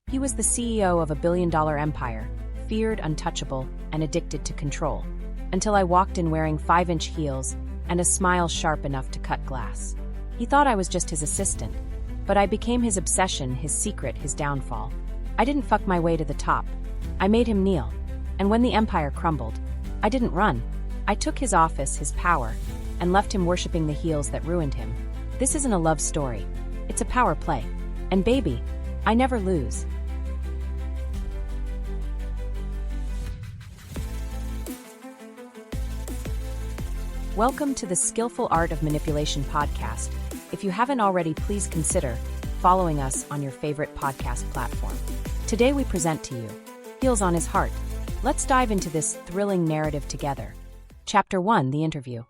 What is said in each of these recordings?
He was the CEO of a billion-dollar empire, feared, untouchable, and addicted to control. Until I walked in wearing 5-inch heels and a smile sharp enough to cut glass. He thought I was just his assistant, but I became his obsession, his secret, his downfall. I didn't fuck my way to the top. I made him kneel. And when the empire crumbled, I didn't run. I took his office, his power, and left him worshipping the heels that ruined him. This isn't a love story. It's a power play. And baby, I never lose. Welcome to the Skillful Art of Manipulation podcast. If you haven't already, please consider following us on your favorite podcast platform. Today we present to you Heels on His Heart. Let's dive into this thrilling narrative together. Chapter 1, The Interview.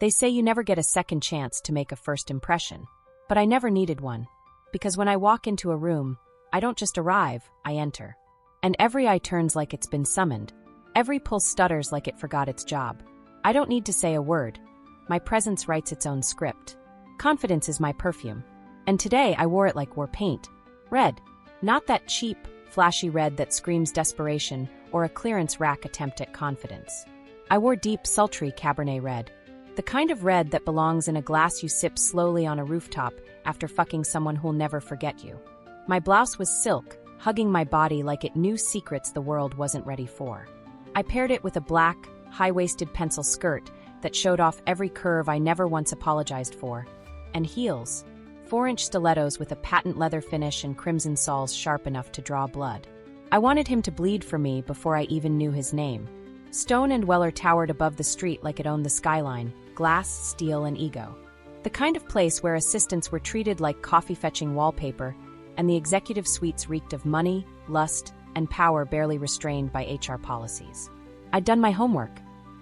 They say you never get a second chance to make a first impression. But I never needed one. Because when I walk into a room, I don't just arrive, I enter. And every eye turns like it's been summoned. Every pulse stutters like it forgot its job. I don't need to say a word. My presence writes its own script. Confidence is my perfume. And today I wore it like wore paint. Red. Not that cheap, flashy red that screams desperation or a clearance rack attempt at confidence. I wore deep, sultry Cabernet red. The kind of red that belongs in a glass you sip slowly on a rooftop after fucking someone who'll never forget you. My blouse was silk, hugging my body like it knew secrets the world wasn't ready for. I paired it with a black, high-waisted pencil skirt that showed off every curve I never once apologized for. And heels. 4-inch stilettos with a patent leather finish and crimson soles sharp enough to draw blood. I wanted him to bleed for me before I even knew his name. Stone and Weller towered above the street like it owned the skyline, glass, steel, and ego. The kind of place where assistants were treated like coffee-fetching wallpaper, and the executive suites reeked of money, lust, and power barely restrained by HR policies. I'd done my homework.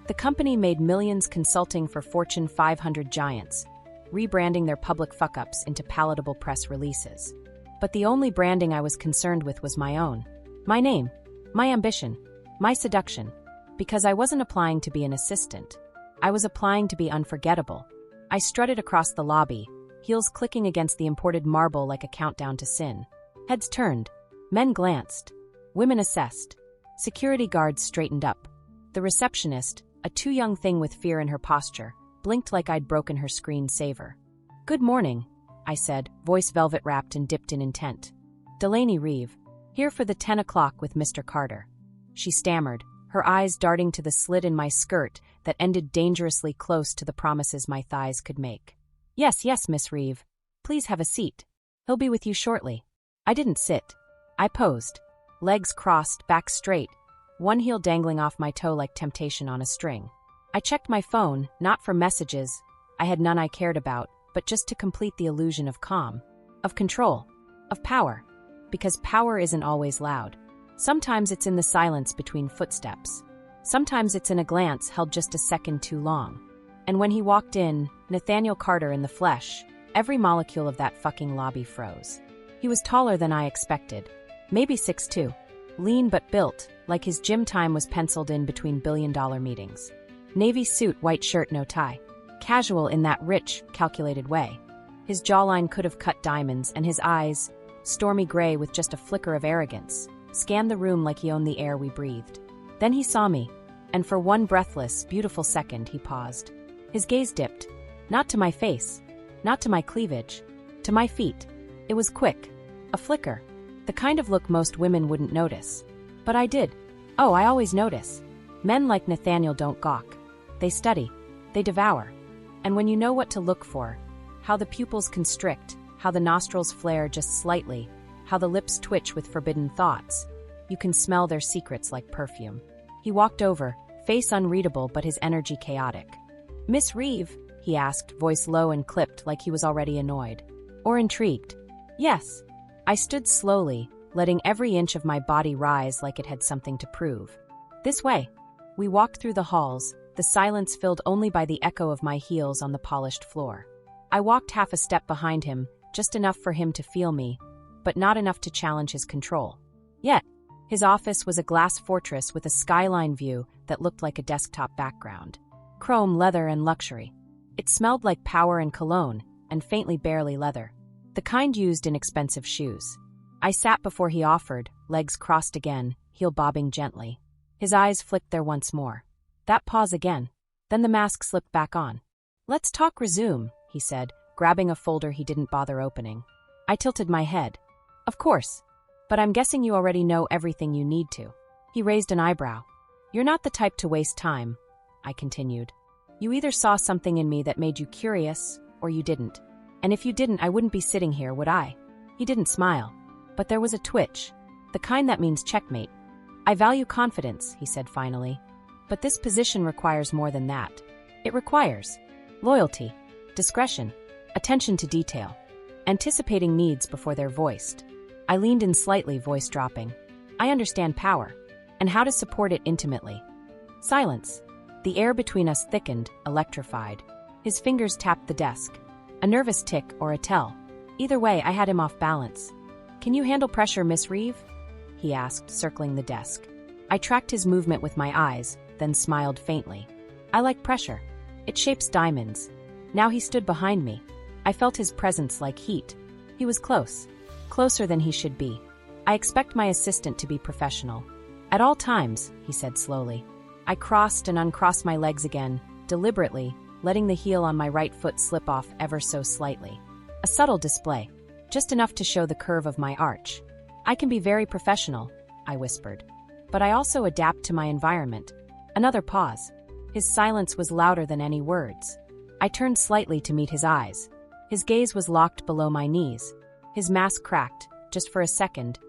The company made millions consulting for Fortune 500 giants, rebranding their public fuck-ups into palatable press releases. But the only branding I was concerned with was my own. My name, my ambition, my seduction. Because I wasn't applying to be an assistant. I was applying to be unforgettable. I strutted across the lobby, heels clicking against the imported marble like a countdown to sin. Heads turned. Men glanced. Women assessed. Security guards straightened up. The receptionist, a too young thing with fear in her posture, blinked like I'd broken her screensaver. "Good morning," I said, voice velvet-wrapped and dipped in intent. "Delaney Reeve, here for the 10 o'clock with Mr. Carter." She stammered, her eyes darting to the slit in my skirt that ended dangerously close to the promises my thighs could make. Yes, Miss Reeve. Please have a seat. He'll be with you shortly." I didn't sit. I posed. Legs crossed, back straight, one heel dangling off my toe like temptation on a string. I checked my phone, not for messages. I had none I cared about, but just to complete the illusion of calm, of control, of power. Because power isn't always loud. Sometimes it's in the silence between footsteps. Sometimes it's in a glance held just a second too long. And when he walked in, Nathaniel Carter in the flesh, every molecule of that fucking lobby froze. He was taller than I expected. Maybe 6'2". Lean but built, like his gym time was penciled in between billion-dollar meetings. Navy suit, white shirt, no tie. Casual in that rich, calculated way. His jawline could have cut diamonds, and his eyes, stormy gray with just a flicker of arrogance, scanned the room like he owned the air we breathed. Then he saw me, and for one breathless, beautiful second he paused. His gaze dipped. Not to my face, not to my cleavage, to my feet. It was quick. A flicker. The kind of look most women wouldn't notice. But I did. Oh, I always notice. Men like Nathaniel don't gawk. They study. They devour. And when you know what to look for, how the pupils constrict, how the nostrils flare just slightly, how the lips twitch with forbidden thoughts, you can smell their secrets like perfume. He walked over, face unreadable but his energy chaotic. "Miss Reeve?" he asked, voice low and clipped like he was already annoyed. Or intrigued. "Yes." I stood slowly, letting every inch of my body rise like it had something to prove. "This way." We walked through the halls, the silence filled only by the echo of my heels on the polished floor. I walked half a step behind him, just enough for him to feel me, but not enough to challenge his control. Yet, his office was a glass fortress with a skyline view that looked like a desktop background. Chrome, leather, and luxury. It smelled like power and cologne, and faintly barely leather. The kind used in expensive shoes. I sat before he offered, legs crossed again, heel bobbing gently. His eyes flicked there once more. That pause again. Then the mask slipped back on. "Let's talk resume," he said, grabbing a folder he didn't bother opening. I tilted my head. "Of course. But I'm guessing you already know everything you need to." He raised an eyebrow. "You're not the type to waste time," I continued. "You either saw something in me that made you curious, or you didn't. And if you didn't, I wouldn't be sitting here, would I?" He didn't smile. But there was a twitch. The kind that means checkmate. "I value confidence," he said finally. "But this position requires more than that. It requires loyalty, discretion, attention to detail, anticipating needs before they're voiced." I leaned in slightly, voice dropping. "I understand power, and how to support it intimately." Silence. The air between us thickened, electrified. His fingers tapped the desk. A nervous tick or a tell. Either way, I had him off balance. "Can you handle pressure, Miss Reeve?" he asked, circling the desk. I tracked his movement with my eyes, then smiled faintly. "I like pressure. It shapes diamonds." Now he stood behind me. I felt his presence like heat. He was close. Closer than he should be. "I expect my assistant to be professional. At all times," he said slowly. I crossed and uncrossed my legs again, deliberately, letting the heel on my right foot slip off ever so slightly. A subtle display. Just enough to show the curve of my arch. "I can be very professional," I whispered. "But I also adapt to my environment." Another pause. His silence was louder than any words. I turned slightly to meet his eyes. His gaze was locked below my knees. His mask cracked, just for a second,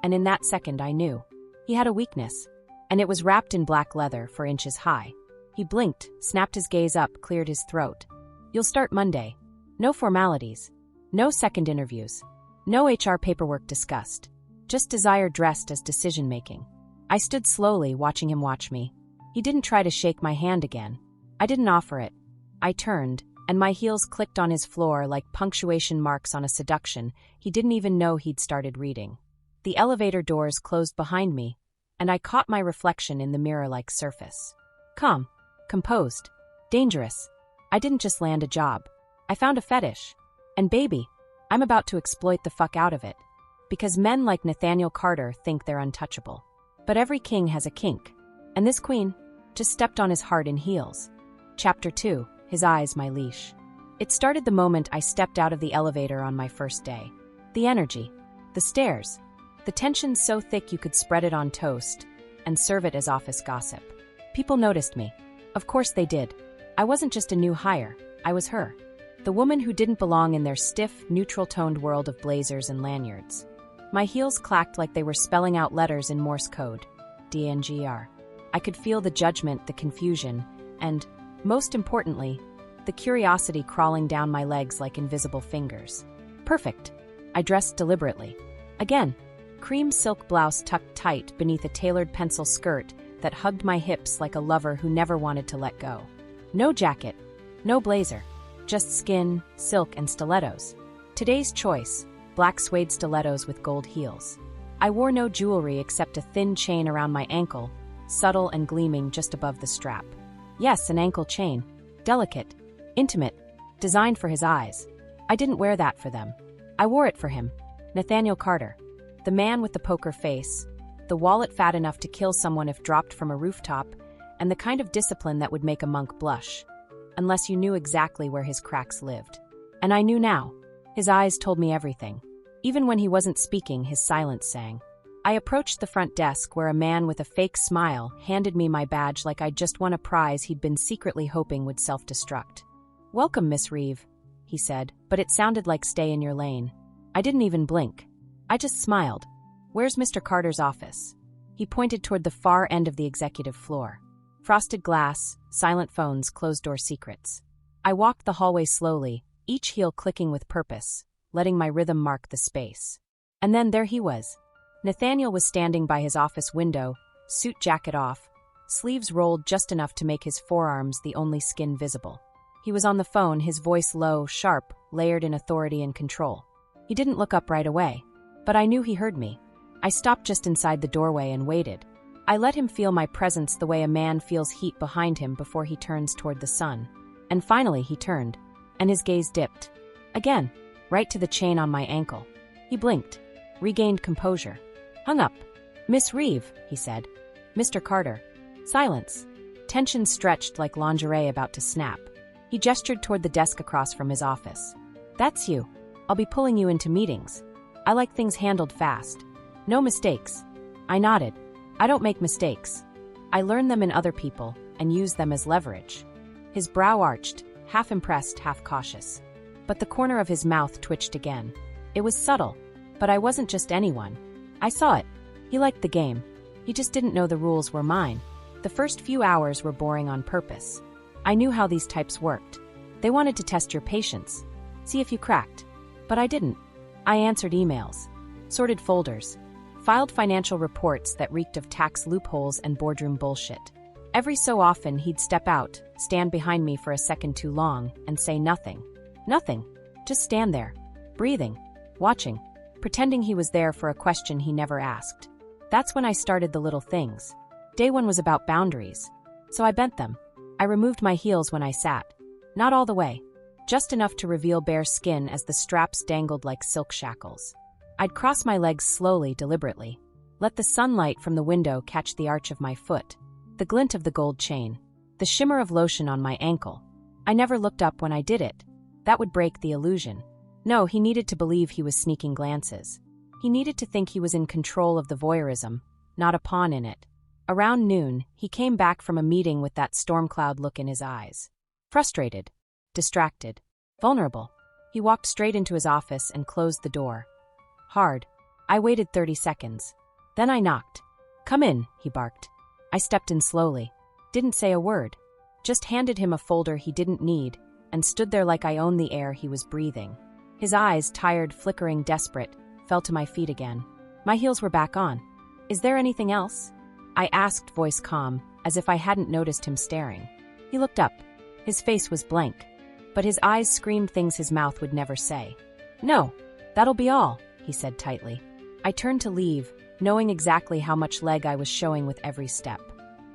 and in that second I knew. He had a weakness, and it was wrapped in black leather 4 inches high. He blinked, snapped his gaze up, cleared his throat. "You'll start Monday. No formalities. No second interviews. No HR paperwork discussed. Just desire dressed as decision-making." I stood slowly, watching him watch me. He didn't try to shake my hand again. I didn't offer it. I turned, and my heels clicked on his floor like punctuation marks on a seduction he didn't even know he'd started reading. The elevator doors closed behind me, and I caught my reflection in the mirror-like surface. Calm, composed, dangerous. I didn't just land a job. I found a fetish. And baby, I'm about to exploit the fuck out of it. Because men like Nathaniel Carter think they're untouchable. But every king has a kink. And this queen just stepped on his heart in heels. Chapter 2, His Eyes, My Leash. It started the moment I stepped out of the elevator on my first day. The energy, the stares, the tension so thick you could spread it on toast and serve it as office gossip. People noticed me. Of course they did. I wasn't just a new hire, I was her. The woman who didn't belong in their stiff, neutral-toned world of blazers and lanyards. My heels clacked like they were spelling out letters in Morse code. DNGR. I could feel the judgment, the confusion, and, most importantly, the curiosity crawling down my legs like invisible fingers. Perfect. I dressed deliberately. Again, cream silk blouse tucked tight beneath a tailored pencil skirt that hugged my hips like a lover who never wanted to let go. No jacket, no blazer. Just skin, silk, and stilettos. Today's choice, black suede stilettos with gold heels. I wore no jewelry except a thin chain around my ankle, subtle and gleaming just above the strap. Yes, an ankle chain. Delicate, intimate, designed for his eyes. I didn't wear that for them. I wore it for him. Nathaniel Carter. The man with the poker face, the wallet fat enough to kill someone if dropped from a rooftop, and the kind of discipline that would make a monk blush. Unless you knew exactly where his cracks lived. And I knew now. His eyes told me everything. Even when he wasn't speaking, his silence sang. I approached the front desk where a man with a fake smile handed me my badge like I'd just won a prize he'd been secretly hoping would self-destruct. "Welcome, Miss Reeve," he said, but it sounded like "stay in your lane." I didn't even blink. I just smiled. "Where's Mr. Carter's office?" He pointed toward the far end of the executive floor. Frosted glass, silent phones, closed-door secrets. I walked the hallway slowly, each heel clicking with purpose, letting my rhythm mark the space. And then there he was. Nathaniel was standing by his office window, suit jacket off, sleeves rolled just enough to make his forearms the only skin visible. He was on the phone, his voice low, sharp, layered in authority and control. He didn't look up right away, but I knew he heard me. I stopped just inside the doorway and waited. I let him feel my presence the way a man feels heat behind him before he turns toward the sun. And finally he turned, and his gaze dipped. Again, right to the chain on my ankle. He blinked. Regained composure. Hung up. "Miss Reeve," he said. "Mr. Carter." Silence. Tension stretched like lingerie about to snap. He gestured toward the desk across from his office. "That's you. I'll be pulling you into meetings. I like things handled fast. No mistakes." I nodded. "I don't make mistakes. I learn them in other people and use them as leverage." His brow arched, half impressed, half cautious. But the corner of his mouth twitched again. It was subtle, but I wasn't just anyone. I saw it. He liked the game. He just didn't know the rules were mine. The first few hours were boring on purpose. I knew how these types worked. They wanted to test your patience, see if you cracked. But I didn't. I answered emails, sorted folders, filed financial reports that reeked of tax loopholes and boardroom bullshit. Every so often he'd step out, stand behind me for a second too long, and say nothing. Nothing. Just stand there, breathing, watching, pretending he was there for a question he never asked. That's when I started the little things. Day one was about boundaries. So I bent them. I removed my heels when I sat. Not all the way. Just enough to reveal bare skin as the straps dangled like silk shackles. I'd cross my legs slowly, deliberately. Let the sunlight from the window catch the arch of my foot, the glint of the gold chain, the shimmer of lotion on my ankle. I never looked up when I did it. That would break the illusion. No, he needed to believe he was sneaking glances. He needed to think he was in control of the voyeurism, not a pawn in it. Around noon, he came back from a meeting with that storm cloud look in his eyes. Frustrated, distracted, vulnerable. He walked straight into his office and closed the door. Hard. I waited 30 seconds. Then I knocked. "Come in," he barked. I stepped in slowly. Didn't say a word. Just handed him a folder he didn't need and stood there like I owned the air he was breathing. His eyes, tired, flickering, desperate, fell to my feet again. My heels were back on. "Is there anything else?" I asked, voice calm, as if I hadn't noticed him staring. He looked up. His face was blank, but his eyes screamed things his mouth would never say. "No, that'll be all," he said tightly. I turned to leave, knowing exactly how much leg I was showing with every step.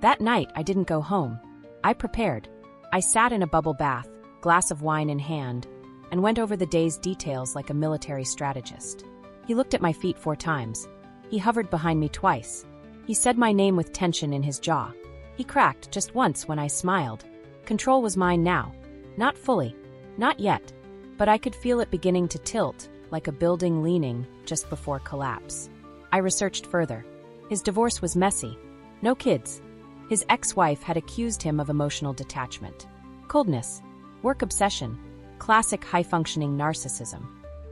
That night, I didn't go home. I prepared. I sat in a bubble bath, glass of wine in hand, and went over the day's details like a military strategist. He looked at my feet 4 times. He hovered behind me twice. He said my name with tension in his jaw. He cracked just once when I smiled. Control was mine now. Not fully. Not yet. But I could feel it beginning to tilt, like a building leaning just before collapse. I researched further. His divorce was messy. No kids. His ex-wife had accused him of emotional detachment. Coldness. Work obsession. Classic high-functioning narcissism.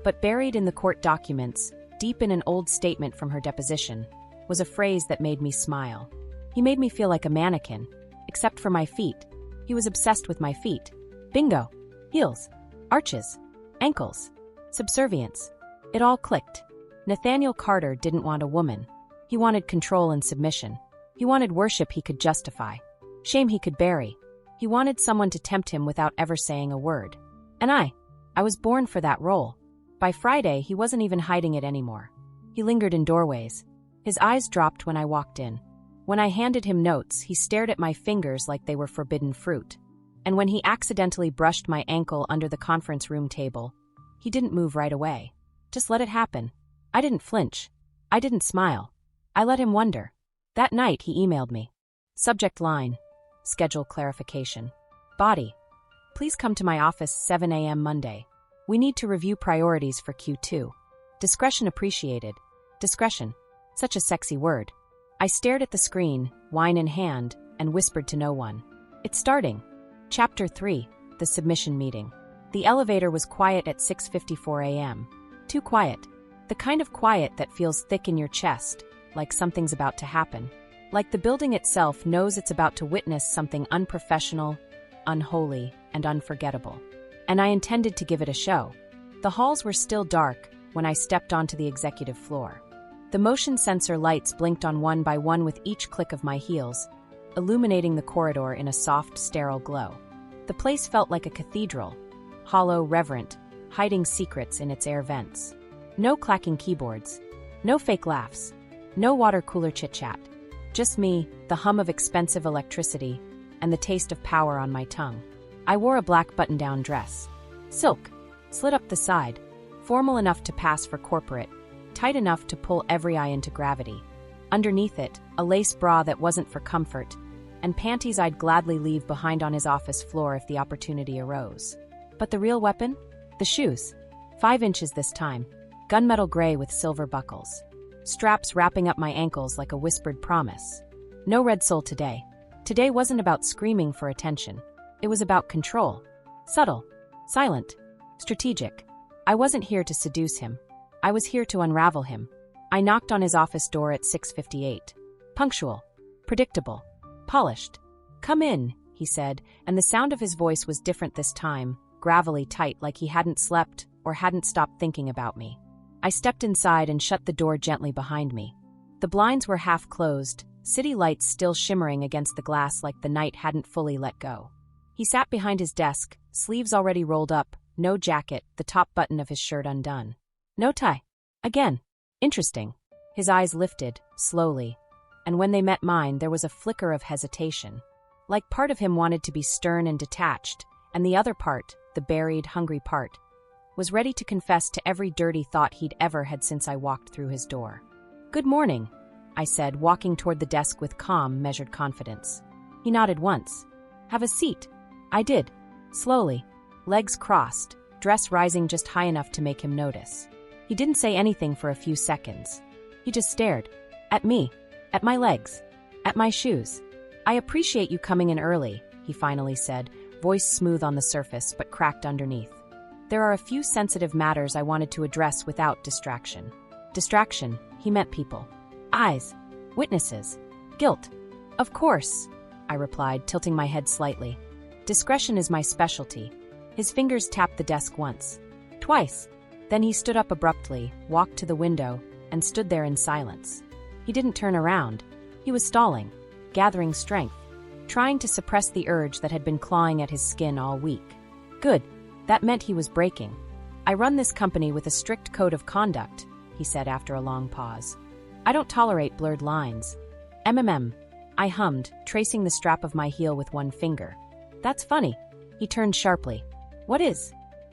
But buried in the court documents, deep in an old statement from her deposition, was a phrase that made me smile. He made me feel like a mannequin, except for my feet. He was obsessed with my feet. Bingo. Heels. Arches. Ankles. Subservience. It all clicked. Nathaniel Carter didn't want a woman. He wanted control and submission. He wanted worship he could justify. Shame he could bury. He wanted someone to tempt him without ever saying a word. And I was born for that role. By Friday, he wasn't even hiding it anymore. He lingered in doorways. His eyes dropped when I walked in. When I handed him notes, he stared at my fingers like they were forbidden fruit. And when he accidentally brushed my ankle under the conference room table, he didn't move right away. Just let it happen. I didn't flinch. I didn't smile. I let him wonder. That night, he emailed me. Subject line: schedule clarification. Body: please come to my office 7 a.m. Monday. We need to review priorities for Q2. Discretion appreciated. Discretion. Such a sexy word. I stared at the screen, wine in hand, and whispered to no one. It's starting. Chapter 3, The Submission Meeting. The elevator was quiet at 6:54 a.m. Too quiet. The kind of quiet that feels thick in your chest, like something's about to happen. Like the building itself knows it's about to witness something unprofessional, unholy, and unforgettable. And I intended to give it a show. The halls were still dark when I stepped onto the executive floor. The motion sensor lights blinked on one by one with each click of my heels, illuminating the corridor in a soft, sterile glow. The place felt like a cathedral, hollow, reverent, hiding secrets in its air vents. No clacking keyboards, no fake laughs, no water cooler chit-chat. Just me, the hum of expensive electricity, and the taste of power on my tongue. I wore a black button-down dress. Silk, slit up the side, formal enough to pass for corporate, tight enough to pull every eye into gravity. Underneath it, a lace bra that wasn't for comfort, and panties I'd gladly leave behind on his office floor if the opportunity arose. But the real weapon? The shoes. 5 inches this time, gunmetal gray with silver buckles. Straps wrapping up my ankles like a whispered promise. No red sole today. Today wasn't about screaming for attention. It was about control. Subtle. Silent. Strategic. I wasn't here to seduce him. I was here to unravel him. I knocked on his office door at 6:58. Punctual. Predictable. Polished. "Come in," he said, and the sound of his voice was different this time, gravelly tight like he hadn't slept or hadn't stopped thinking about me. I stepped inside and shut the door gently behind me. The blinds were half closed, city lights still shimmering against the glass like the night hadn't fully let go. He sat behind his desk, sleeves already rolled up, no jacket, the top button of his shirt undone. No tie. Again. Interesting. His eyes lifted, slowly, and when they met mine there was a flicker of hesitation. Like part of him wanted to be stern and detached, and the other part, the buried, hungry part, was ready to confess to every dirty thought he'd ever had since I walked through his door. "Good morning," I said, walking toward the desk with calm, measured confidence. He nodded once. "Have a seat." I did. Slowly. Legs crossed, dress rising just high enough to make him notice. He didn't say anything for a few seconds. He just stared. At me. At my legs. At my shoes. "I appreciate you coming in early," he finally said, voice smooth on the surface but cracked underneath. "There are a few sensitive matters I wanted to address without distraction." Distraction, he meant people. Eyes. Witnesses. Guilt. "Of course," I replied, tilting my head slightly. "Discretion is my specialty." His fingers tapped the desk once. Twice. Then he stood up abruptly, walked to the window, and stood there in silence. He didn't turn around. He was stalling, gathering strength, trying to suppress the urge that had been clawing at his skin all week. Good. That meant he was breaking. "I run this company with a strict code of conduct," he said after a long pause. "I don't tolerate blurred lines." I hummed, tracing the strap of my heel with one finger. "That's funny." He turned sharply. "What is?"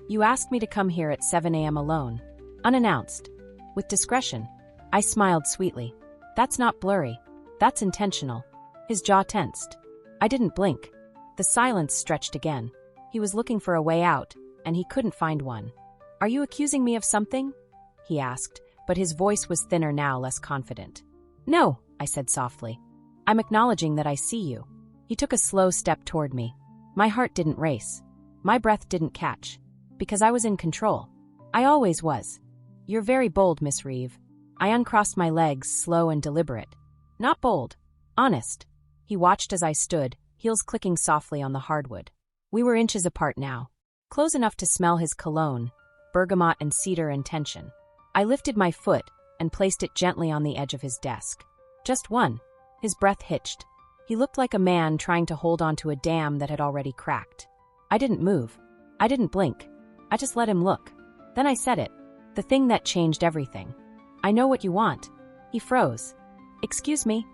"You asked me to come here at 7 a.m. alone. Unannounced. With discretion." I smiled sweetly. "That's not blurry. That's intentional." His jaw tensed. I didn't blink. The silence stretched again. He was looking for a way out, and he couldn't find one. "Are you accusing me of something?" he asked, but his voice was thinner now, less confident. "No," I said softly. "I'm acknowledging that I see you." He took a slow step toward me. My heart didn't race. My breath didn't catch. Because I was in control. I always was. "You're very bold, Miss Reeve." I uncrossed my legs, slow and deliberate. "Not bold. Honest." He watched as I stood, heels clicking softly on the hardwood. We were inches apart now. Close enough to smell his cologne, bergamot and cedar and tension. I lifted my foot and placed it gently on the edge of his desk. Just one. His breath hitched. He looked like a man trying to hold onto a dam that had already cracked. I didn't move. I didn't blink. I just let him look. Then I said it. The thing that changed everything. "I know what you want." He froze. "Excuse me?"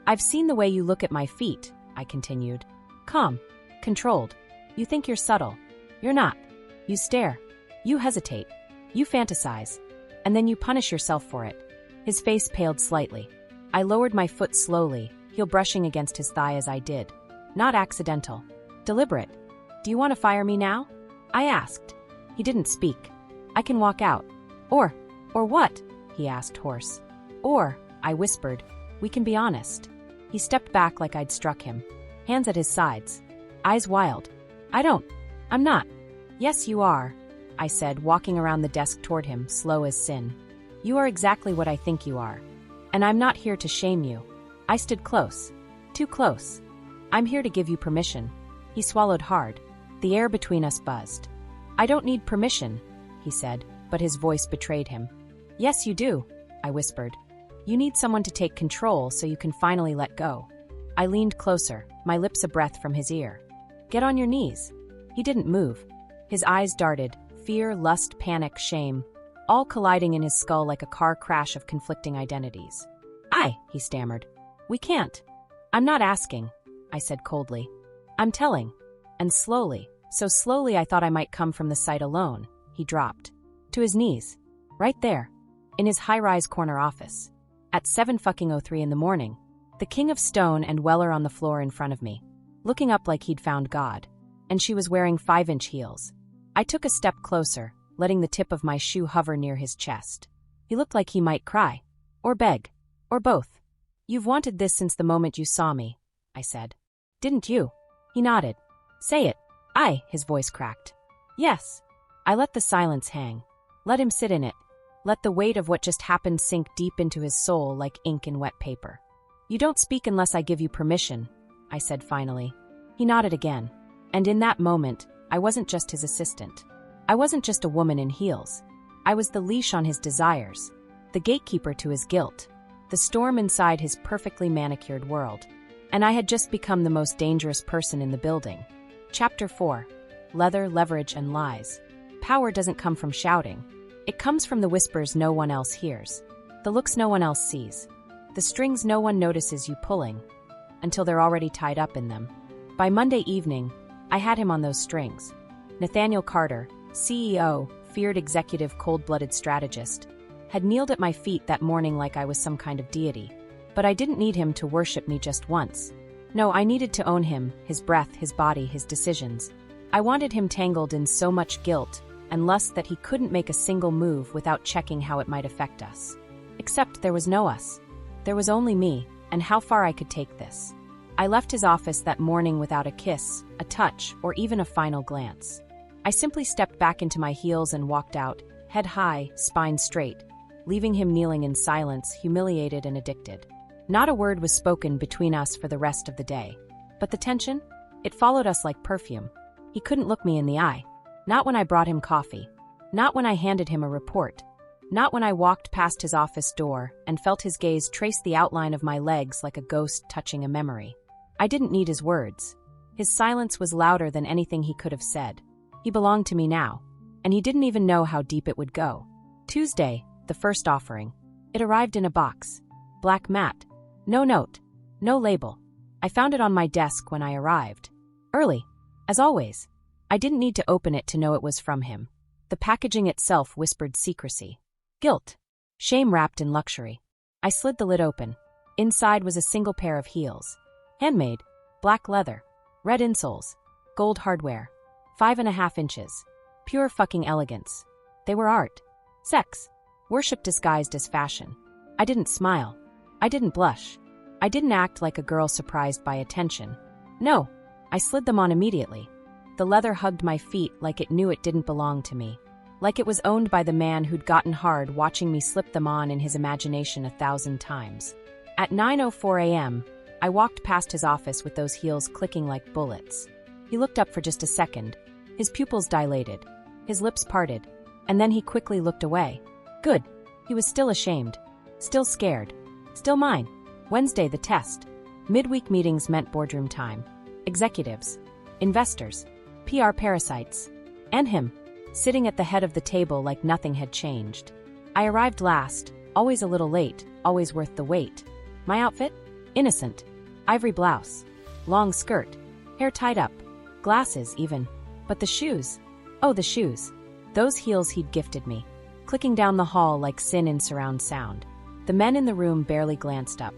"I've seen the way you look at my feet," I continued. "Calm. Controlled. You think you're subtle. You're not. You stare. You hesitate. You fantasize. And then you punish yourself for it." His face paled slightly. I lowered my foot slowly, heel brushing against his thigh as I did. Not accidental. Deliberate. "Do you want to fire me now?" I asked. He didn't speak. "I can walk out." Or what?" he asked hoarse. "Or," I whispered, "we can be honest." He stepped back like I'd struck him. Hands at his sides. Eyes wild. I'm not." "Yes, you are," I said, walking around the desk toward him, slow as sin. "You are exactly what I think you are. And I'm not here to shame you." I stood close. Too close. "I'm here to give you permission." He swallowed hard. The air between us buzzed. "I don't need permission," he said, but his voice betrayed him. "Yes, you do," I whispered. "You need someone to take control so you can finally let go." I leaned closer, my lips a breath from his ear. "Get on your knees." He didn't move. His eyes darted, fear, lust, panic, shame, all colliding in his skull like a car crash of conflicting identities. He stammered. "We can't." "I'm not asking," I said coldly. "I'm telling." And slowly, so slowly I thought I might come from the sight alone, he dropped. To his knees. Right there. in his high-rise corner office. At 7:03 in the morning, the king of stone and Weller on the floor in front of me, looking up like he'd found God. And she was wearing 5-inch heels. I took a step closer, letting the tip of my shoe hover near his chest. He looked like he might cry. Or beg. Or both. "You've wanted this since the moment you saw me," I said. "Didn't you?" He nodded. "Say it." His voice cracked. "Yes." I let the silence hang. Let him sit in it. Let the weight of what just happened sink deep into his soul like ink in wet paper. "You don't speak unless I give you permission," I said finally. He nodded again. And in that moment, I wasn't just his assistant. I wasn't just a woman in heels. I was the leash on his desires, the gatekeeper to his guilt, the storm inside his perfectly manicured world. And I had just become the most dangerous person in the building. Chapter 4. Leather, Leverage, and Lies. Power doesn't come from shouting. It comes from the whispers no one else hears, the looks no one else sees, the strings no one notices you pulling, until they're already tied up in them. By Monday evening, I had him on those strings. Nathaniel Carter, CEO, feared executive cold-blooded strategist, had kneeled at my feet that morning like I was some kind of deity. But I didn't need him to worship me just once. No, I needed to own him, his breath, his body, his decisions. I wanted him tangled in so much guilt and lust that he couldn't make a single move without checking how it might affect us. Except there was no us. There was only me, and how far I could take this. I left his office that morning without a kiss, a touch, or even a final glance. I simply stepped back into my heels and walked out, head high, spine straight, leaving him kneeling in silence, humiliated and addicted. Not a word was spoken between us for the rest of the day. But the tension? It followed us like perfume. He couldn't look me in the eye. Not when I brought him coffee. Not when I handed him a report. Not when I walked past his office door and felt his gaze trace the outline of my legs like a ghost touching a memory. I didn't need his words. His silence was louder than anything he could have said. He belonged to me now, and he didn't even know how deep it would go. Tuesday, the first offering. It arrived in a box. Black matte. No note. No label. I found it on my desk when I arrived. Early. As always. I didn't need to open it to know it was from him. The packaging itself whispered secrecy. Guilt. Shame wrapped in luxury. I slid the lid open. Inside was a single pair of heels. Handmade. Black leather. Red insoles. Gold hardware. 5.5 inches. Pure fucking elegance. They were art. Sex. Worship disguised as fashion. I didn't smile. I didn't blush. I didn't act like a girl surprised by attention. No. I slid them on immediately. The leather hugged my feet like it knew it didn't belong to me. Like it was owned by the man who'd gotten hard watching me slip them on in his imagination 1,000 times. At 9:04 a.m., I walked past his office with those heels clicking like bullets. He looked up for just a second. His pupils dilated. His lips parted. And then he quickly looked away. Good. He was still ashamed. Still scared. Still mine. Wednesday, the test. Midweek meetings meant boardroom time. Executives. Investors. PR parasites. And him. Sitting at the head of the table like nothing had changed. I arrived last, always a little late, always worth the wait. My outfit? Innocent. Ivory blouse. Long skirt. Hair tied up. Glasses, even. But the shoes. Oh, the shoes. Those heels he'd gifted me. Clicking down the hall like sin in surround sound. The men in the room barely glanced up.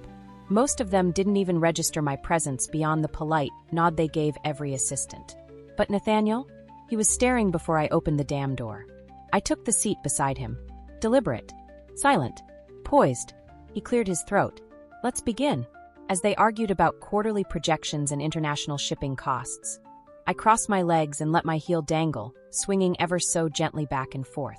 Most of them didn't even register my presence beyond the polite nod they gave every assistant. But Nathaniel? He was staring before I opened the damn door. I took the seat beside him. Deliberate. Silent. Poised. He cleared his throat. Let's begin. As they argued about quarterly projections and international shipping costs. I crossed my legs and let my heel dangle, swinging ever so gently back and forth.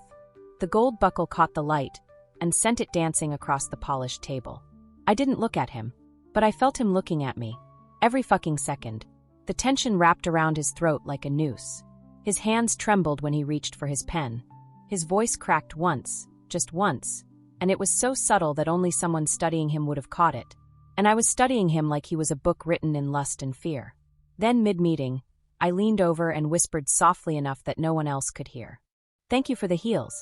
The gold buckle caught the light and sent it dancing across the polished table. I didn't look at him, but I felt him looking at me. Every fucking second. The tension wrapped around his throat like a noose. His hands trembled when he reached for his pen. His voice cracked once, just once, and it was so subtle that only someone studying him would have caught it. And I was studying him like he was a book written in lust and fear. Then, mid-meeting, I leaned over and whispered softly enough that no one else could hear. Thank you for the heels.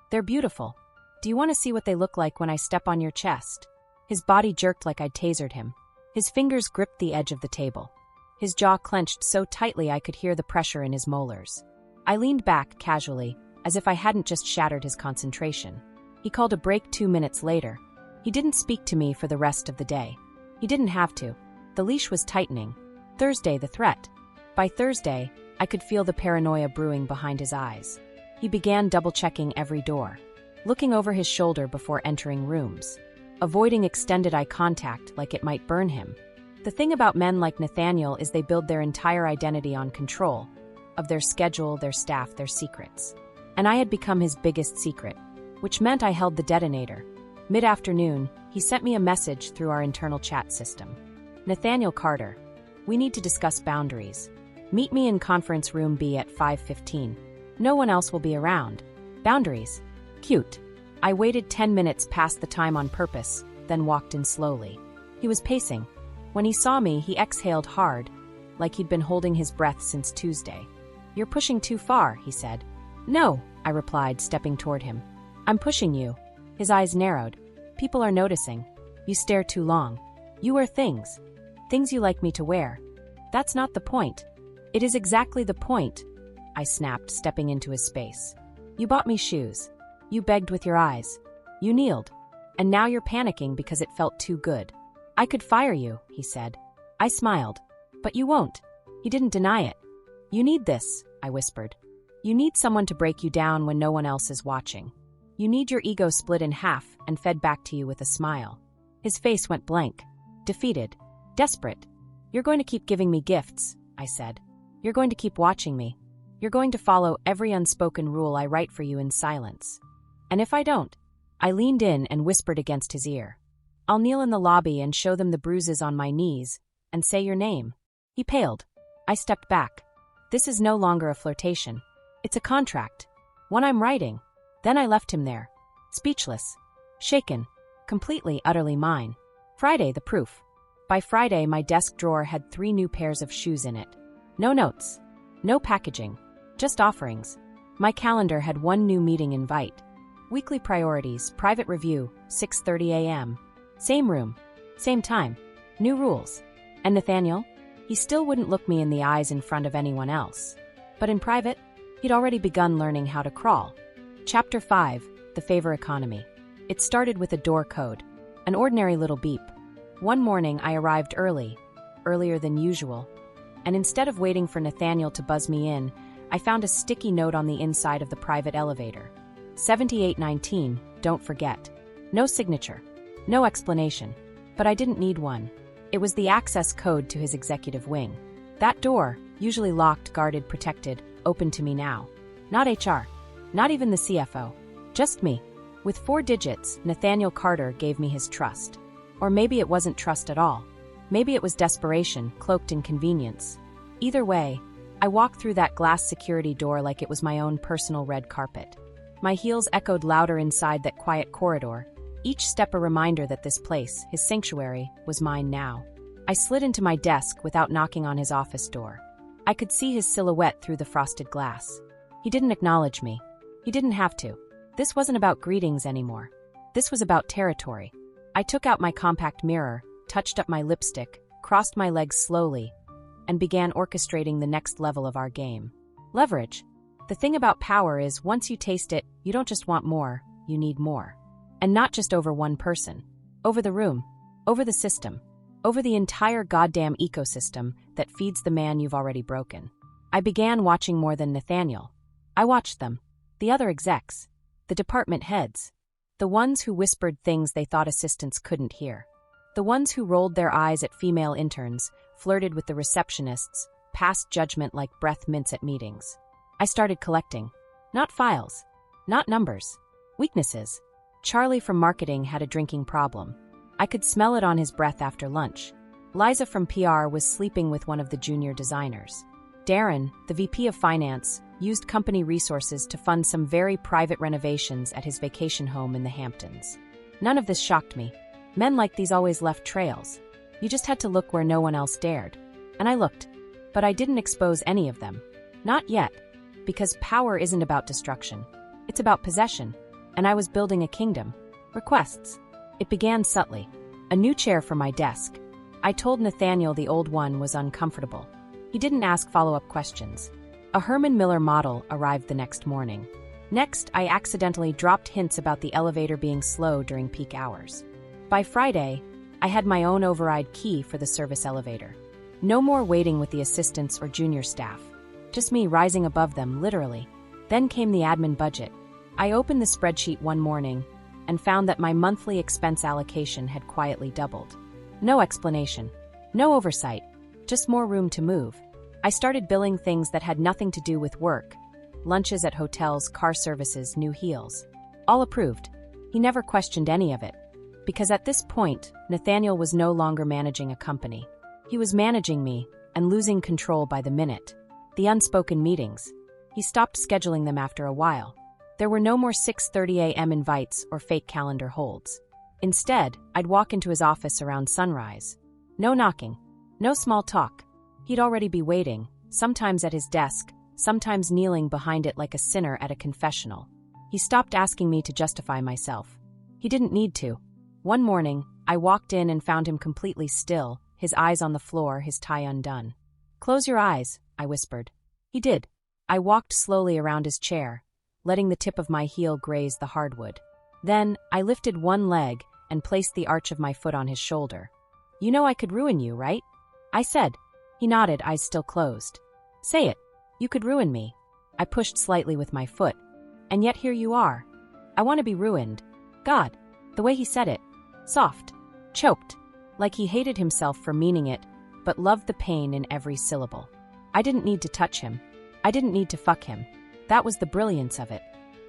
They're beautiful. Do you want to see what they look like when I step on your chest? His body jerked like I'd tasered him. His fingers gripped the edge of the table. His jaw clenched so tightly I could hear the pressure in his molars. I leaned back, casually, as if I hadn't just shattered his concentration. He called a break 2 minutes later. He didn't speak to me for the rest of the day. He didn't have to. The leash was tightening. Thursday, the threat. By Thursday, I could feel the paranoia brewing behind his eyes. He began double-checking every door, looking over his shoulder before entering rooms, avoiding extended eye contact like it might burn him. The thing about men like Nathaniel is they build their entire identity on control of their schedule, their staff, their secrets. And I had become his biggest secret, which meant I held the detonator. Mid-afternoon, he sent me a message through our internal chat system. Nathaniel Carter, we need to discuss boundaries. Meet me in conference room B at 5:15. No one else will be around. Boundaries. Cute. I waited 10 minutes past the time on purpose, then walked in slowly. He was pacing. When he saw me, he exhaled hard, like he'd been holding his breath since Tuesday. You're pushing too far, he said. No, I replied, stepping toward him. I'm pushing you. His eyes narrowed. People are noticing. You stare too long. You wear things. Things you like me to wear. That's not the point. It is exactly the point, I snapped, stepping into his space. You bought me shoes. You begged with your eyes. You kneeled. And now you're panicking because it felt too good. I could fire you, he said. I smiled. But you won't. He didn't deny it. You need this, I whispered. You need someone to break you down when no one else is watching. You need your ego split in half and fed back to you with a smile. His face went blank. Defeated. Desperate. You're going to keep giving me gifts, I said. You're going to keep watching me. You're going to follow every unspoken rule I write for you in silence. And if I don't? I leaned in and whispered against his ear. I'll kneel in the lobby and show them the bruises on my knees and say your name. He paled. I stepped back. This is no longer a flirtation. It's a contract. One I'm writing. Then I left him there. Speechless. Shaken. Completely, utterly mine. Friday, the proof. By Friday, my desk drawer had 3 new pairs of shoes in it. No notes. No packaging. Just offerings. My calendar had 1 new meeting invite. Weekly priorities, private review, 6:30 a.m. Same room. Same time. New rules. And Nathaniel? He still wouldn't look me in the eyes in front of anyone else. But in private, he'd already begun learning how to crawl. Chapter 5, The Favor Economy. It started with a door code. An ordinary little beep. One morning I arrived early. Earlier than usual. And instead of waiting for Nathaniel to buzz me in, I found a sticky note on the inside of the private elevator. 7819, don't forget. No signature. No explanation. But I didn't need one. It was the access code to his executive wing. That door, usually locked, guarded, protected, opened to me now. Not HR. Not even the CFO. Just me. With 4 digits, Nathaniel Carter gave me his trust. Or maybe it wasn't trust at all. Maybe it was desperation, cloaked in convenience. Either way, I walked through that glass security door like it was my own personal red carpet. My heels echoed louder inside that quiet corridor, each step a reminder that this place, his sanctuary, was mine now. I slid into my desk without knocking on his office door. I could see his silhouette through the frosted glass. He didn't acknowledge me. He didn't have to. This wasn't about greetings anymore. This was about territory. I took out my compact mirror, touched up my lipstick, crossed my legs slowly, and began orchestrating the next level of our game. Leverage. The thing about power is once you taste it, you don't just want more, you need more. And not just over one person. Over the room. Over the system. Over the entire goddamn ecosystem that feeds the man you've already broken. I began watching more than Nathaniel. I watched them. The other execs. The department heads. The ones who whispered things they thought assistants couldn't hear. The ones who rolled their eyes at female interns, flirted with the receptionists, passed judgment like breath mints at meetings. I started collecting. Not files. Not numbers. Weaknesses. Charlie from marketing had a drinking problem. I could smell it on his breath after lunch. Liza from PR was sleeping with one of the junior designers. Darren, the VP of Finance, used company resources to fund some very private renovations at his vacation home in the Hamptons. None of this shocked me. Men like these always left trails. You just had to look where no one else dared. And I looked. But I didn't expose any of them. Not yet. Because power isn't about destruction. It's about possession. And I was building a kingdom. Requests. It began subtly. A new chair for my desk. I told Nathaniel the old one was uncomfortable. He didn't ask follow-up questions. A Herman Miller model arrived the next morning. Next, I accidentally dropped hints about the elevator being slow during peak hours. By Friday, I had my own override key for the service elevator. No more waiting with the assistants or junior staff. Just me rising above them, literally. Then came the admin budget. I opened the spreadsheet one morning and found that my monthly expense allocation had quietly doubled. No explanation. No oversight. Just more room to move. I started billing things that had nothing to do with work. Lunches at hotels, car services, new heels. All approved. He never questioned any of it. Because at this point, Nathaniel was no longer managing a company. He was managing me and losing control by the minute. The unspoken meetings. He stopped scheduling them after a while. There were no more 6:30 a.m. invites or fake calendar holds. Instead, I'd walk into his office around sunrise. No knocking. No small talk. He'd already be waiting, sometimes at his desk, sometimes kneeling behind it like a sinner at a confessional. He stopped asking me to justify myself. He didn't need to. One morning, I walked in and found him completely still, his eyes on the floor, his tie undone. "Close your eyes," I whispered. He did. I walked slowly around his chair, letting the tip of my heel graze the hardwood. Then, I lifted one leg and placed the arch of my foot on his shoulder. "You know I could ruin you, right?" I said. He nodded, eyes still closed. "Say it. You could ruin me." I pushed slightly with my foot. "And yet here you are. I want to be ruined." God, the way he said it. Soft. Choked. Like he hated himself for meaning it, but loved the pain in every syllable. I didn't need to touch him. I didn't need to fuck him. That was the brilliance of it.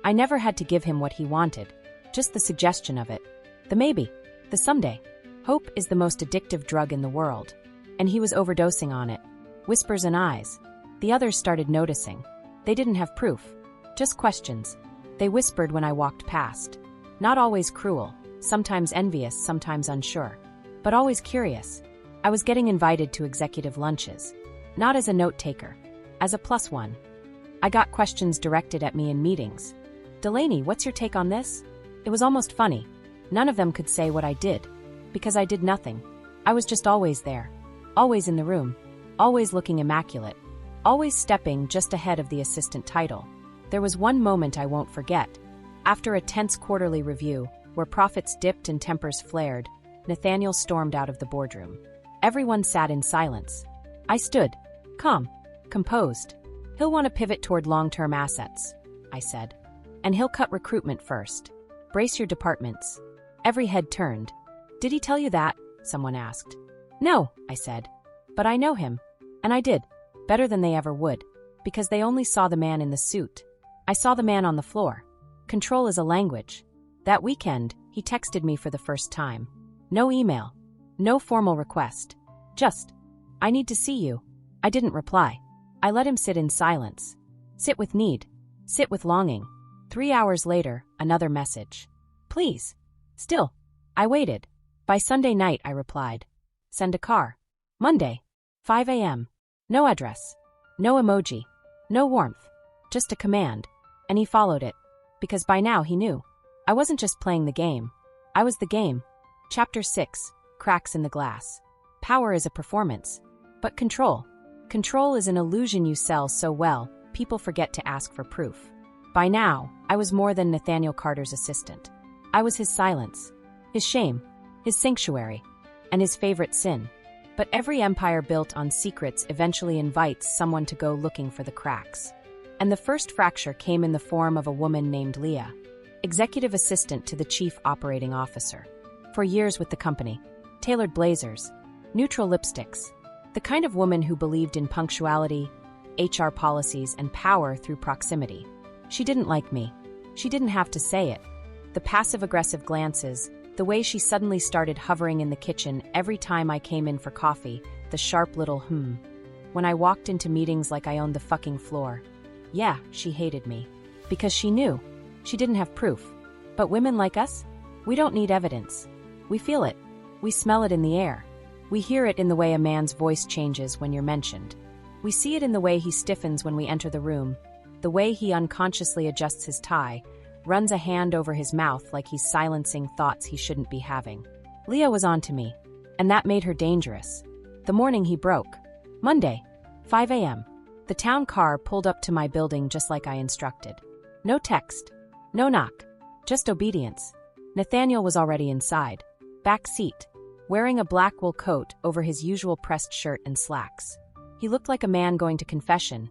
I never had to give him what he wanted. Just the suggestion of it. The maybe. The someday. Hope is the most addictive drug in the world. And he was overdosing on it. Whispers and eyes. The others started noticing. They didn't have proof. Just questions. They whispered when I walked past. Not always cruel. Sometimes envious, sometimes unsure. But always curious. I was getting invited to executive lunches. Not as a note-taker. As a +1. I got questions directed at me in meetings. "Delaney, what's your take on this?" It was almost funny. None of them could say what I did. Because I did nothing. I was just always there. Always in the room. Always looking immaculate. Always stepping just ahead of the assistant title. There was one moment I won't forget. After a tense quarterly review, where profits dipped and tempers flared, Nathaniel stormed out of the boardroom. Everyone sat in silence. I stood. Calm. Composed. "He'll want to pivot toward long-term assets," I said. "And he'll cut recruitment first. Brace your departments." Every head turned. "Did he tell you that?" someone asked. "No," I said. "But I know him." And I did. Better than they ever would. Because they only saw the man in the suit. I saw the man on the floor. Control is a language. That weekend, he texted me for the first time. No email. No formal request. Just, "I need to see you." I didn't reply. I let him sit in silence. Sit with need. Sit with longing. 3 hours later, another message. "Please." Still. I waited. By Sunday night, I replied. "Send a car." Monday. 5 a.m. No address. No emoji. No warmth. Just a command. And he followed it. Because by now he knew. I wasn't just playing the game. I was the game. Chapter 6. Cracks in the glass. Power is a performance. But control. Control is an illusion you sell so well, people forget to ask for proof. By now, I was more than Nathaniel Carter's assistant. I was his silence. His shame. His sanctuary. And his favorite sin. But every empire built on secrets eventually invites someone to go looking for the cracks. And the first fracture came in the form of a woman named Leah, executive assistant to the chief operating officer. For years with the company. Tailored blazers. Neutral lipsticks. The kind of woman who believed in punctuality, HR policies, and power through proximity. She didn't like me. She didn't have to say it. The passive-aggressive glances, the way she suddenly started hovering in the kitchen every time I came in for coffee, the sharp little when I walked into meetings like I owned the fucking floor. Yeah, she hated me. Because she knew. She didn't have proof. But women like us? We don't need evidence. We feel it. We smell it in the air. We hear it in the way a man's voice changes when you're mentioned. We see it in the way he stiffens when we enter the room, the way he unconsciously adjusts his tie, runs a hand over his mouth like he's silencing thoughts he shouldn't be having. Leah was on to me, and that made her dangerous. The morning he broke. Monday, 5 a.m. The town car pulled up to my building just like I instructed. No text. No knock. Just obedience. Nathaniel was already inside. Back seat. Wearing a black wool coat over his usual pressed shirt and slacks. He looked like a man going to confession,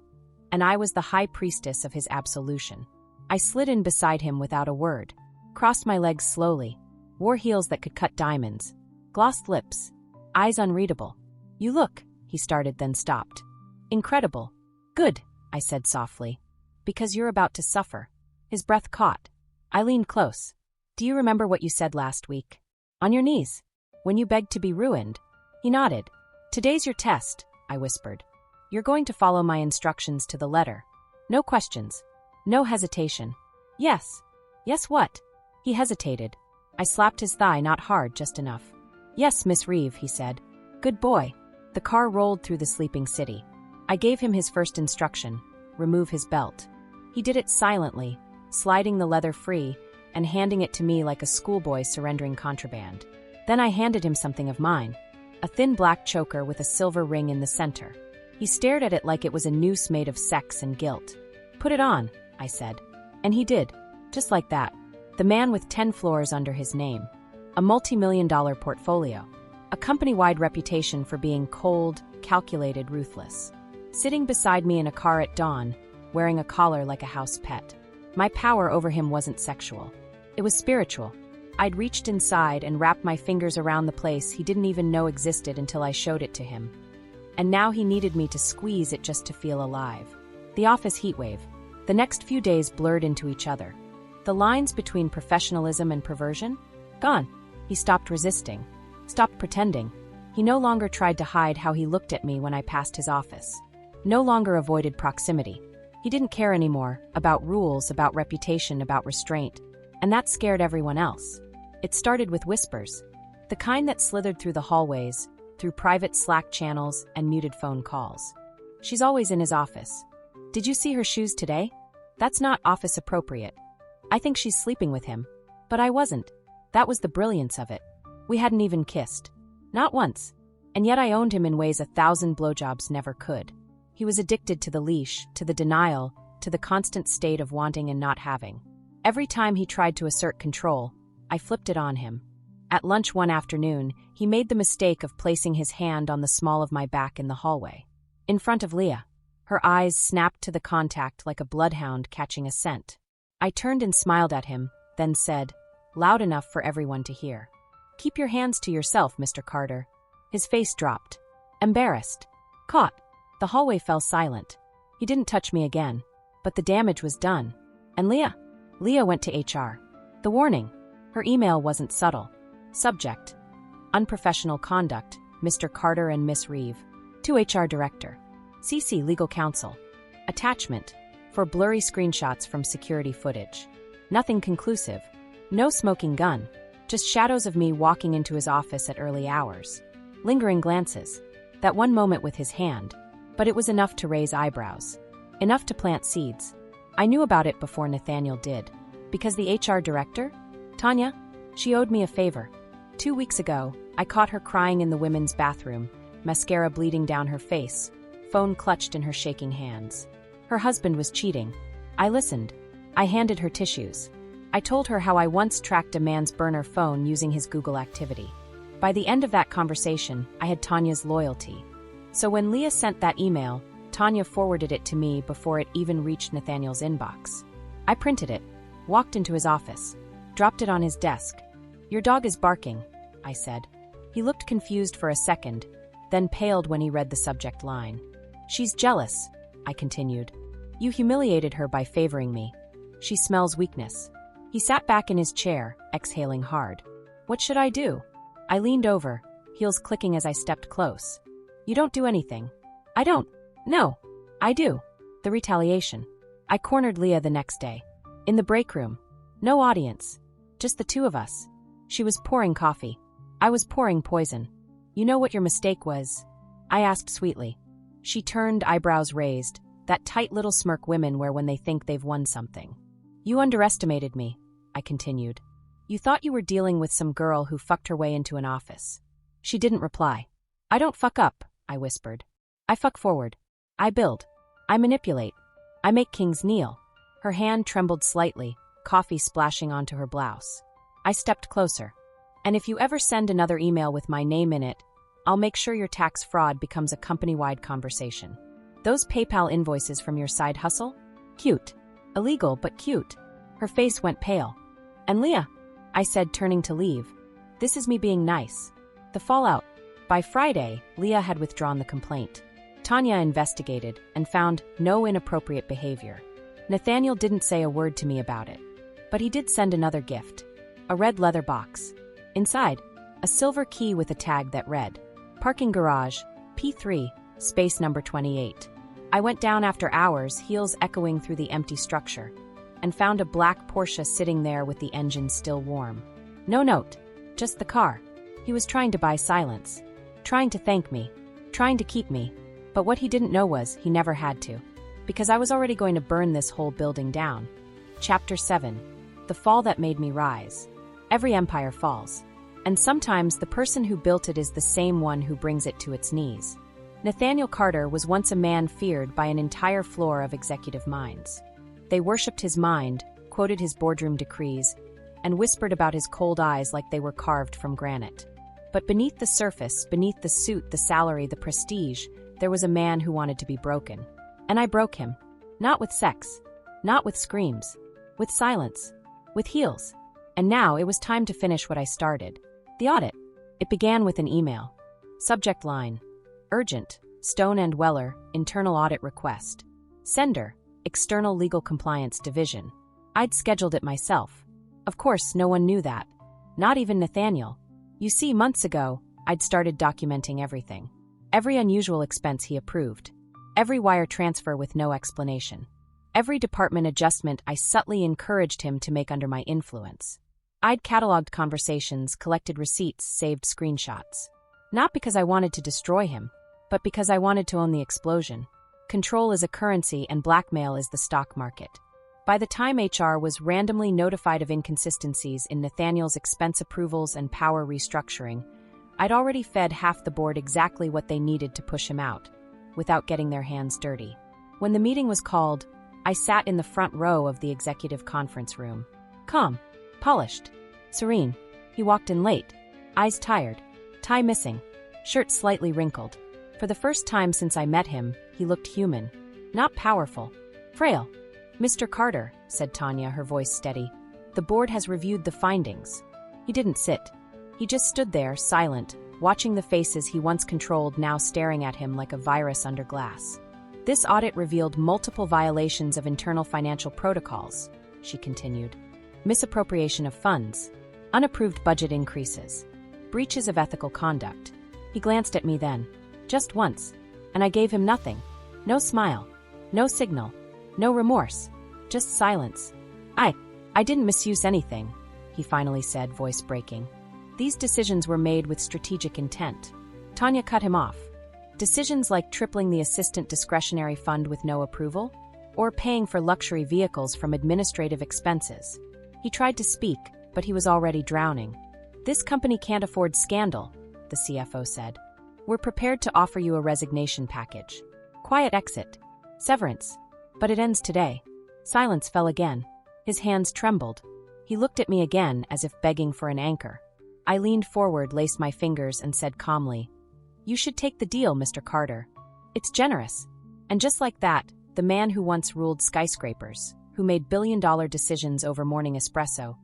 and I was the high priestess of his absolution. I slid in beside him without a word, crossed my legs slowly, wore heels that could cut diamonds, glossed lips, eyes unreadable. "You look," he started, then stopped. "Incredible." "Good," I said softly. "Because you're about to suffer." His breath caught. I leaned close. "Do you remember what you said last week? On your knees, when you begged to be ruined?" He nodded. "Today's your test," I whispered. "You're going to follow my instructions to the letter. No questions. No hesitation." "Yes." "Yes what?" He hesitated. I slapped his thigh, not hard, just enough. "Yes, Miss Reeve," he said. "Good boy." The car rolled through the sleeping city. I gave him his first instruction: remove his belt. He did it silently, sliding the leather free and handing it to me like a schoolboy surrendering contraband. Then I handed him something of mine, a thin black choker with a silver ring in the center. He stared at it like it was a noose made of sex and guilt. "Put it on," I said. And he did, just like that. The man with 10 floors under his name, a multi-million-dollar portfolio, a company-wide reputation for being cold, calculated, ruthless. Sitting beside me in a car at dawn, wearing a collar like a house pet. My power over him wasn't sexual. It was spiritual. I'd reached inside and wrapped my fingers around the place he didn't even know existed until I showed it to him. And now he needed me to squeeze it just to feel alive. The office heatwave. The next few days blurred into each other. The lines between professionalism and perversion? Gone. He stopped resisting. Stopped pretending. He no longer tried to hide how he looked at me when I passed his office. No longer avoided proximity. He didn't care anymore about rules, about reputation, about restraint. And that scared everyone else. It started with whispers. The kind that slithered through the hallways, through private Slack channels and muted phone calls. "She's always in his office. Did you see her shoes today? That's not office appropriate. I think she's sleeping with him." But I wasn't. That was the brilliance of it. We hadn't even kissed. Not once. And yet I owned him in ways 1,000 blowjobs never could. He was addicted to the leash, to the denial, to the constant state of wanting and not having. Every time he tried to assert control, I flipped it on him. At lunch one afternoon, he made the mistake of placing his hand on the small of my back in the hallway. In front of Leah. Her eyes snapped to the contact like a bloodhound catching a scent. I turned and smiled at him, then said, loud enough for everyone to hear, "Keep your hands to yourself, Mr. Carter." His face dropped. Embarrassed. Caught. The hallway fell silent. He didn't touch me again. But the damage was done. And Leah? Leah went to HR. The warning. Her email wasn't subtle. Subject: unprofessional conduct, Mr. Carter and Miss Reeve. To HR Director. CC Legal Counsel. Attachment: for blurry screenshots from security footage. Nothing conclusive. No smoking gun. Just shadows of me walking into his office at early hours. Lingering glances. That one moment with his hand. But it was enough to raise eyebrows. Enough to plant seeds. I knew about it before Nathaniel did. Because the HR director, Tanya, she owed me a favor. 2 weeks ago, I caught her crying in the women's bathroom, mascara bleeding down her face, phone clutched in her shaking hands. Her husband was cheating. I listened. I handed her tissues. I told her how I once tracked a man's burner phone using his Google activity. By the end of that conversation, I had Tanya's loyalty. So when Leah sent that email, Tanya forwarded it to me before it even reached Nathaniel's inbox. I printed it, walked into his office, dropped it on his desk. "Your dog is barking," I said. He looked confused for a second, then paled when he read the subject line. "She's jealous," I continued. "You humiliated her by favoring me. She smells weakness." He sat back in his chair, exhaling hard. "What should I do?" I leaned over, heels clicking as I stepped close. "You don't do anything." "I don't. No. I do." The retaliation. I cornered Leah the next day. In the break room. No audience. Just the two of us. She was pouring coffee. I was pouring poison. "You know what your mistake was?" I asked sweetly. She turned, eyebrows raised, that tight little smirk women wear when they think they've won something. "You underestimated me," I continued. "You thought you were dealing with some girl who fucked her way into an office." She didn't reply. "I don't fuck up," I whispered. "I fuck forward. I build. I manipulate. I make kings kneel." Her hand trembled slightly, coffee splashing onto her blouse. I stepped closer. And if you ever send another email with my name in it, I'll make sure your tax fraud becomes a company-wide conversation. Those PayPal invoices from your side hustle? Cute. Illegal, but cute. Her face went pale. And Leah, I said, turning to leave. This is me being nice. The fallout. By Friday, Leah had withdrawn the complaint. Tanya investigated and found no inappropriate behavior. Nathaniel didn't say a word to me about it. But he did send another gift. A red leather box. Inside, a silver key with a tag that read, Parking Garage, P3, space number 28. I went down after hours, heels echoing through the empty structure, and found a black Porsche sitting there with the engine still warm. No note, just the car. He was trying to buy silence, trying to thank me, trying to keep me, but what he didn't know was he never had to, because I was already going to burn this whole building down. Chapter 7. The Fall That Made Me Rise. Every empire falls, and sometimes the person who built it is the same one who brings it to its knees. Nathaniel Carter was once a man feared by an entire floor of executive minds. They worshipped his mind, quoted his boardroom decrees, and whispered about his cold eyes like they were carved from granite. But beneath the surface, beneath the suit, the salary, the prestige, there was a man who wanted to be broken. And I broke him. Not with sex, not with screams, with silence, with heels. And now it was time to finish what I started. The audit. It began with an email. Subject line. Urgent. Stone and Weller, internal audit request. Sender. External Legal Compliance Division. I'd scheduled it myself. Of course, no one knew that. Not even Nathaniel. You see, months ago, I'd started documenting everything. Every unusual expense he approved. Every wire transfer with no explanation. Every department adjustment I subtly encouraged him to make under my influence. I'd cataloged conversations, collected receipts, saved screenshots. Not because I wanted to destroy him, but because I wanted to own the explosion. Control is a currency and blackmail is the stock market. By the time HR was randomly notified of inconsistencies in Nathaniel's expense approvals and power restructuring, I'd already fed half the board exactly what they needed to push him out, without getting their hands dirty. When the meeting was called, I sat in the front row of the executive conference room. Calm, polished, serene. He walked in late, eyes tired, tie missing, shirt slightly wrinkled. For the first time since I met him, he looked human, not powerful, frail. Mr. Carter, said Tanya, her voice steady, the board has reviewed the findings. He didn't sit. He just stood there, silent, watching the faces he once controlled now staring at him like a virus under glass. This audit revealed multiple violations of internal financial protocols, she continued. Misappropriation of funds, unapproved budget increases, breaches of ethical conduct. He glanced at me then, just once, and I gave him nothing. No smile, no signal, no remorse, just silence. I didn't misuse anything, he finally said, voice breaking. These decisions were made with strategic intent. Tanya cut him off. Decisions like tripling the assistant discretionary fund with no approval, or paying for luxury vehicles from administrative expenses. He tried to speak, but he was already drowning. This company can't afford scandal, the CFO said. We're prepared to offer you a resignation package. Quiet exit. Severance. But it ends today. Silence fell again. His hands trembled. He looked at me again as if begging for an anchor. I leaned forward, laced my fingers, and said calmly, You should take the deal, Mr. Carter. It's generous. And just like that, the man who once ruled skyscrapers, who made billion-dollar decisions over morning espresso,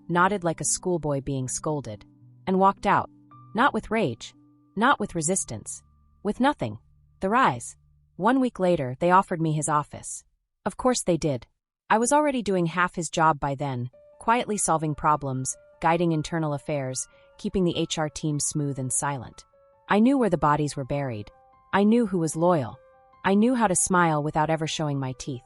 nodded like a schoolboy being scolded, and walked out, not with rage, not with resistance, with nothing. The rise. 1 week later, they offered me his office. Of course they did. I was already doing half his job by then, quietly solving problems, guiding internal affairs, keeping the HR team smooth and silent. I knew where the bodies were buried. I knew who was loyal. I knew how to smile without ever showing my teeth.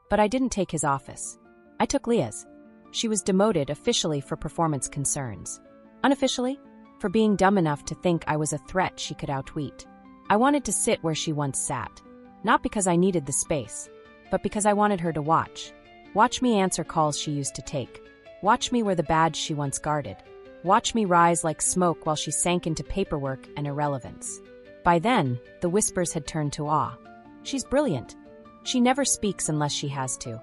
But I didn't take his office. I took Leah's. She was demoted officially for performance concerns. Unofficially, for being dumb enough to think I was a threat she could outwit. I wanted to sit where she once sat. Not because I needed the space, but because I wanted her to watch. Watch me answer calls she used to take. Watch me wear the badge she once guarded. Watch me rise like smoke while she sank into paperwork and irrelevance. By then, the whispers had turned to awe. She's brilliant. She never speaks unless she has to.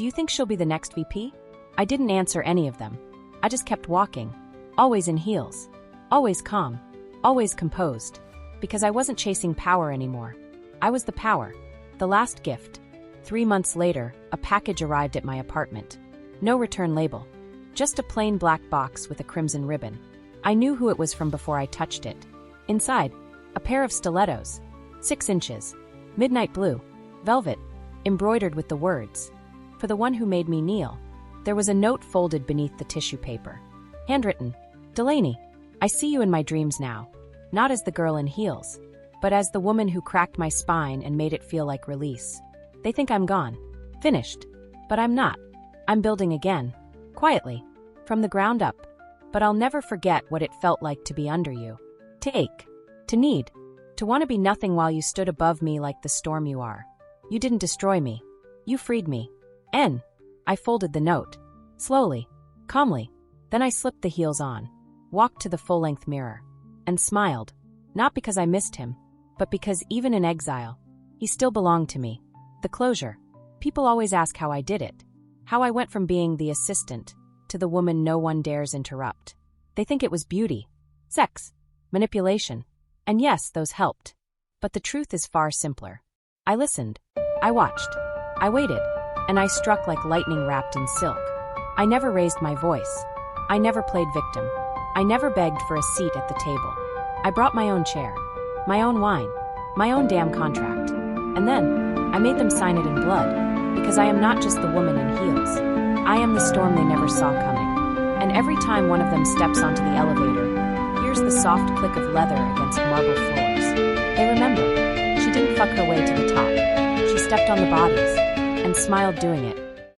Do you think she'll be the next VP? I didn't answer any of them. I just kept walking, always in heels, always calm, always composed, because I wasn't chasing power anymore. I was the power, the last gift. 3 months later, a package arrived at my apartment. No return label, just a plain black box with a crimson ribbon. I knew who it was from before I touched it. Inside, a pair of stilettos, 6 inches, midnight blue, velvet, embroidered with the words, "For the one who made me kneel." There was a note folded beneath the tissue paper. Handwritten, "Delaney, I see you in my dreams now, not as the girl in heels, but as the woman who cracked my spine and made it feel like release. They think I'm gone, finished, but I'm not. I'm building again, quietly, from the ground up, but I'll never forget what it felt like to be under you. To ache, to need, to want to be nothing while you stood above me like the storm you are. You didn't destroy me. You freed me. N. I folded the note. Slowly, calmly. Then I slipped the heels on, walked to the full-length mirror, and smiled, not because I missed him, but because even in exile, he still belonged to me. The closure. People always ask how I did it, how I went from being the assistant to the woman no one dares interrupt. They think it was beauty, sex, manipulation, and yes, those helped. But the truth is far simpler. I listened, I watched, I waited, and I struck like lightning wrapped in silk. I never raised my voice. I never played victim. I never begged for a seat at the table. I brought my own chair, my own wine, my own damn contract. And then, I made them sign it in blood, because I am not just the woman in heels. I am the storm they never saw coming. And every time one of them steps onto the elevator, here's the soft click of leather against marble floors. They remember, she didn't fuck her way to the top. She stepped on the bodies, and smiled doing it.